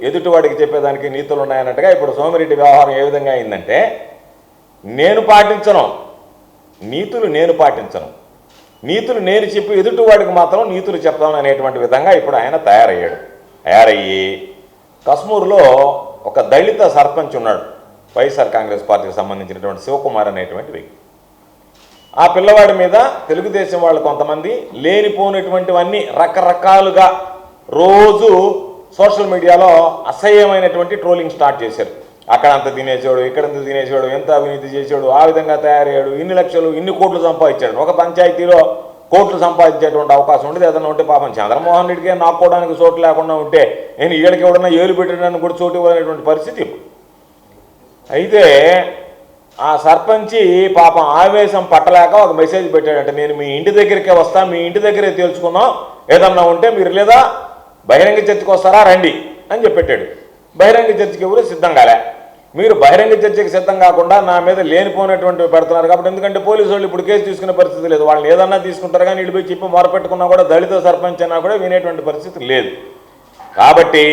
ఎదుటివాడికి చెప్పేదానికి నీతులు ఉన్నాయన్నట్టుగా ఇప్పుడు సోమిరెడ్డి వ్యవహారం ఏ విధంగా అయిందంటే, నేను పాటించను నీతులు, నేను పాటించను నీతులు నేను చెప్పి ఎదుటివాడికి మాత్రం నీతులు చెప్తాను అనేటువంటి విధంగా ఇప్పుడు ఆయన తయారయ్యి కస్మూరులో ఒక దళిత సర్పంచ్ ఉన్నాడు, వైఎస్ఆర్ కాంగ్రెస్ పార్టీకి సంబంధించినటువంటి శివకుమార్ అనేటువంటి వ్యక్తి. ఆ పిల్లవాడి మీద తెలుగుదేశం వాళ్ళు కొంతమంది లేనిపోయినటువంటివన్నీ రకరకాలుగా రోజు సోషల్ మీడియాలో అసహ్యమైనటువంటి ట్రోలింగ్ స్టార్ట్ చేశారు. అక్కడంత తినేసాడు, ఇక్కడంత తినేసాడు, ఎంత అవినీతి చేశాడు, ఆ విధంగా తయారయ్యాడు, ఇన్ని లక్షలు ఇన్ని కోట్లు సంపాదించాడు. ఒక పంచాయతీలో కోట్లు సంపాదించేటువంటి అవకాశం ఉండేది. ఏదన్నా ఉంటే పాపం చంద్రమోహన్ రెడ్డికే నాక్కోవడానికి చోటు లేకుండా ఉంటే నేను ఈడకి ఎవడన్నా ఏలు పెట్టడానికి కూడా చోటు ఇవ్వలేటువంటి పరిస్థితి. అయితే ఆ సర్పంచి పాపం ఆవేశం పట్టలేక ఒక మెసేజ్ పెట్టాడంటే, నేను మీ ఇంటి దగ్గరికే వస్తా, మీ ఇంటి దగ్గరే తేల్చుకున్నాం, ఏదన్నా ఉంటే మీరు లేదా బహిరంగ చర్చకు వస్తారా రండి అని చెప్పెట్టాడు. బహిరంగ చర్చకి ఎవరు సిద్ధం కాలే. మీరు బహిరంగ చర్చకి సిద్ధం కాకుండా నా మీద లేనిపోయినటువంటివి పెడుతున్నారు కాబట్టి, ఎందుకంటే పోలీసు వాళ్ళు ఇప్పుడు కేసు తీసుకునే పరిస్థితి లేదు, వాళ్ళని ఏదన్నా తీసుకుంటారు కానీ ఇటు పోయి చెప్పి మొరపెట్టుకున్నా కూడా దళిత సర్పంచ్ అన్నా కూడా వినేటువంటి పరిస్థితి లేదు. కాబట్టి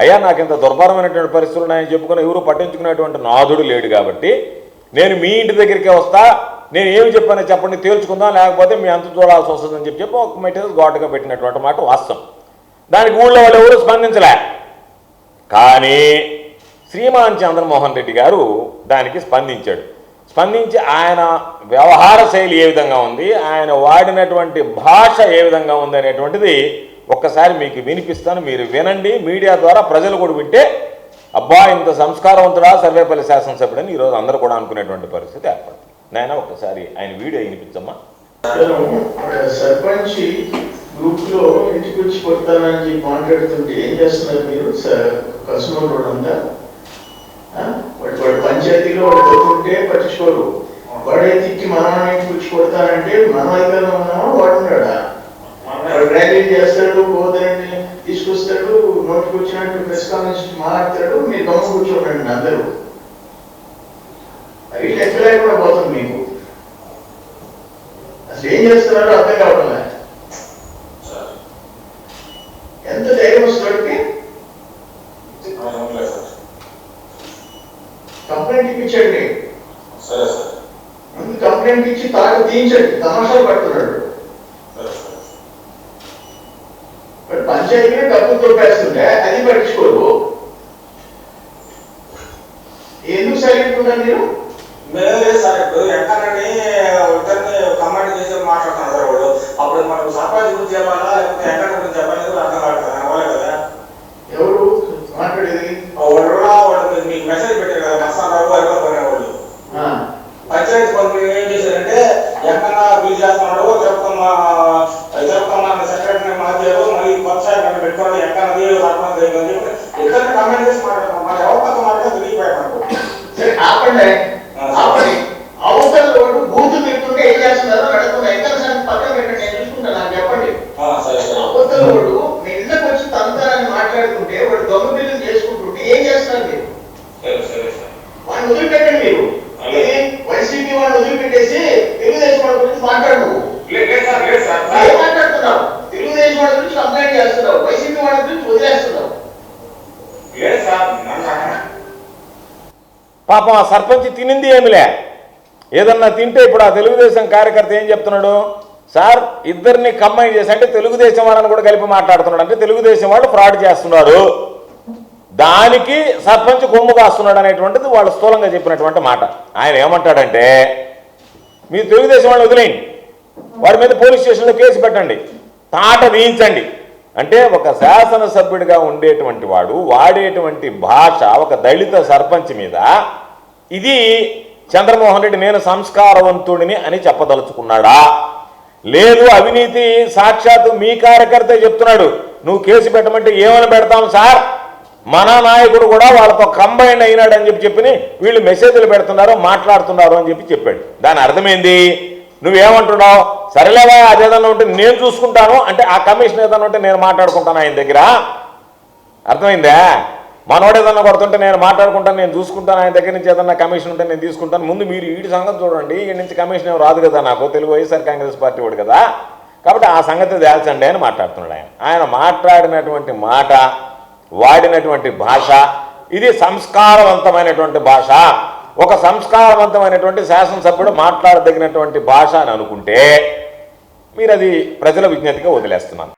అయ్యా నాకు ఇంత దుర్భరమైనటువంటి పరిస్థితులు ఉన్నాయని చెప్పుకుని ఎవరు పట్టించుకునేటువంటి నాథుడు లేడు, కాబట్టి నేను మీ ఇంటి దగ్గరికే వస్తా, నేను ఏమి చెప్పానో చెప్పండి తేల్చుకుందాం, లేకపోతే మీ అంత చూడాల్సి వస్తుందని చెప్పి ఒక మెటీరియల్ ఘాటుగా పెట్టినటువంటి మాట వాస్తవం. దానికి ఊళ్ళో వాళ్ళు ఎవరు స్పందించలే. కానీ శ్రీమాన్ చంద్రమోహన్ రెడ్డి గారు దానికి స్పందించి ఆయన వ్యవహార శైలి ఏ విధంగా ఉంది, ఆయన వాడినటువంటి భాష ఏ విధంగా ఉంది అనేటువంటిది ఒక్కసారి మీకు వినిపిస్తాను, మీరు వినండి. మీడియా ద్వారా ప్రజలు కూడా వింటే అబ్బా ఇంత సంస్కారవంతుడా సర్వేపల్లి శాసనసభ్యుడని ఈరోజు అందరూ కూడా అనుకునేటువంటి పరిస్థితి ఏర్పడుతుంది. నాయన ఒక్కసారి ఆయన వీడియో వినిపించమ్మా. సర్పంచ్ గ్రూప్ లో ఇంటికి వచ్చి కొడతానని చెప్పి మాట్లాడుతుంటే ఏం చేస్తున్నారు మీరు? కస్టమర్ రోడ్ ఉందా? వాడు పంచాయతీలో వాడు కొట్టుకుంటే పట్టించుకోరు, వాడే తిట్టి మనం ఇంటికి వచ్చి కొడతానంటే మనం అధికారంలో ఉన్నామా వాడు ఉన్నాడా? వాడు ర్యాలీ చేస్తాడు, పోతాడని తీసుకొస్తాడు, నోటికి వచ్చినట్టు ప్రెస్ కాన్ఫరెన్స్ మాట్లాడతాడు, మీరు గమ్మ కూర్చోండి అందరూ. అది లెక్క లేకుండా పోతుంది మీకు. అసలు ఏం చేస్తున్నారో అర్థం కావడం లేదు. ఎంత ధైర్యం వస్తుంది? కంప్లైంట్ ఇప్పించండి, ముందు కంప్లైంట్ ఇచ్చి తాట తీయించండి. తమాషాలు పడుతున్నాడు. పంచాయతీలో డబ్బులు తోపేస్తుంటే అది పట్టించుకోరు. ఎందుకు సైలెంట్ ఉన్నారు మీరు? సార్ ఇప్పుడు ఎక్కడని ఇద్దరిని కమాండ్ చేసి మాట్లాడుతున్నారు సార్ వాళ్ళు. అప్పుడు మనకు సర్పంచ్ గురించి చెప్పాలా లేకపోతే ఎక్కడ గురించి చెప్పాలి అర్థం కాదు కదా. అవ్వలే కదా. ఎవరు మాట్లాడేది? వాళ్ళు మీకు మెసేజ్ పెట్టారు కదా, మస్తానరావు అయిపోయిన వాళ్ళు. పంచాయతీ పనులు ఏం చేశారంటే ఎక్కడన్నా బిల్ చేస్తున్నాడు చెప్తామా సెక్రటరీ మార్చారు, మళ్ళీ కొత్త పెట్టుకోండి ఎక్కడది సర్పంచ్ అని చెప్పి ఇద్దరిని కమెంట్ చేసి మాట్లాడుతున్నాం. మాకు ఎవరి పక్క మాట్లాడితే తిరిగిపోయాడు. సరే ఆపండి, ఆపండి. అవతల రోడ్డు బూతు పెట్టుకుంటే ఏం చేస్తున్నారో నడుతుంది. ఎక్కడ పక్కన పెట్టండి, నేను చూసుకుంటాను, నాకు చెప్పండి. అవతల రోడ్డు మీ ఇళ్ళకి వచ్చి తంతారని మాట్లాడుకుంటే వాడు దొంగ బిల్లు చేసుకుంటుంటే ఏం చేస్తున్నారు మీరు? వాడిని వదిలిపెట్టండి. మీరు వైసీపీ వాడిని వదిలిపెట్టేసి తెలుగుదేశం వాడి గురించి మాట్లాడు. ఏం మాట్లాడుతున్నావు? తెలుగుదేశం వాడి గురించి కంప్లైంట్ చేస్తున్నావు, వైసీపీ వాడి గురించి వదిలేస్తున్నావు. పాపం ఆ సర్పంచ్ తినింది ఏమిలే. ఏదన్నా తింటే ఇప్పుడు ఆ తెలుగుదేశం కార్యకర్త ఏం చెప్తున్నాడు, సార్ ఇద్దరిని కంబైన్ చేసి అంటే తెలుగుదేశం వాళ్ళని కూడా కలిపి మాట్లాడుతున్నాడు, అంటే తెలుగుదేశం వాళ్ళు ఫ్రాడ్ చేస్తున్నారు, దానికి సర్పంచ్ కొమ్ము కాస్తున్నాడు అనేటువంటిది వాళ్ళు స్థూలంగా చెప్పినటువంటి మాట. ఆయన ఏమంటాడంటే, మీరు తెలుగుదేశం వాళ్ళు వదిలేయండి, వాడి మీద పోలీస్ స్టేషన్లో కేసు పెట్టండి, తాట తీయించండి. అంటే ఒక శాసనసభ్యుడిగా ఉండేటువంటి వాడు వాడేటువంటి భాష ఒక దళిత సర్పంచ్ మీద, ఇది చంద్రమోహన్ రెడ్డి నేను సంస్కారవంతుడిని అని చెప్పదలుచుకున్నాడా? లేదు అవినీతి సాక్షాత్తు మీ కార్యకర్తే చెప్తున్నాడు, నువ్వు కేసు పెట్టమంటే ఏమని పెడతాం సార్, మన నాయకుడు కూడా వాళ్ళతో కంబైన్ అయినాడు అని చెప్పి వీళ్ళు మెసేజ్లు పెడుతున్నారు మాట్లాడుతున్నారు అని చెప్పాడు. దాని అర్థమైంది, నువ్వేమంటున్నావు, సరేలేవా అదేదన్నా ఉంటే నేను చూసుకుంటాను అంటే ఆ కమిషన్ ఏదన్నా ఉంటే నేను మాట్లాడుకుంటాను ఆయన దగ్గర. అర్థమైందా? మనోడు ఏదన్నా కొడుతుంటే నేను మాట్లాడుకుంటాను, నేను చూసుకుంటాను, ఆయన దగ్గర నుంచి ఏదన్నా కమిషన్ ఉంటే నేను తీసుకుంటాను. ముందు మీరు వీడి సంగతి చూడండి, ఈ నుంచి కమిషన్ ఏం రాదు కదా నాకు, తెలుగు వైఎస్ఆర్ కాంగ్రెస్ పార్టీ వాడు కదా, కాబట్టి ఆ సంగతి తేల్చండి అని మాట్లాడుతున్నాడు ఆయన. ఆయన మాట్లాడినటువంటి మాట వాడినటువంటి భాష ఇది సంస్కారవంతమైనటువంటి భాష, ఒక సంస్కారవంతమైనటువంటి శాసనసభ్యుడు మాట్లాడదగినటువంటి భాష అని అనుకుంటే మీరు అది ప్రజల విజ్ఞతగా వదిలేస్తున్నాను.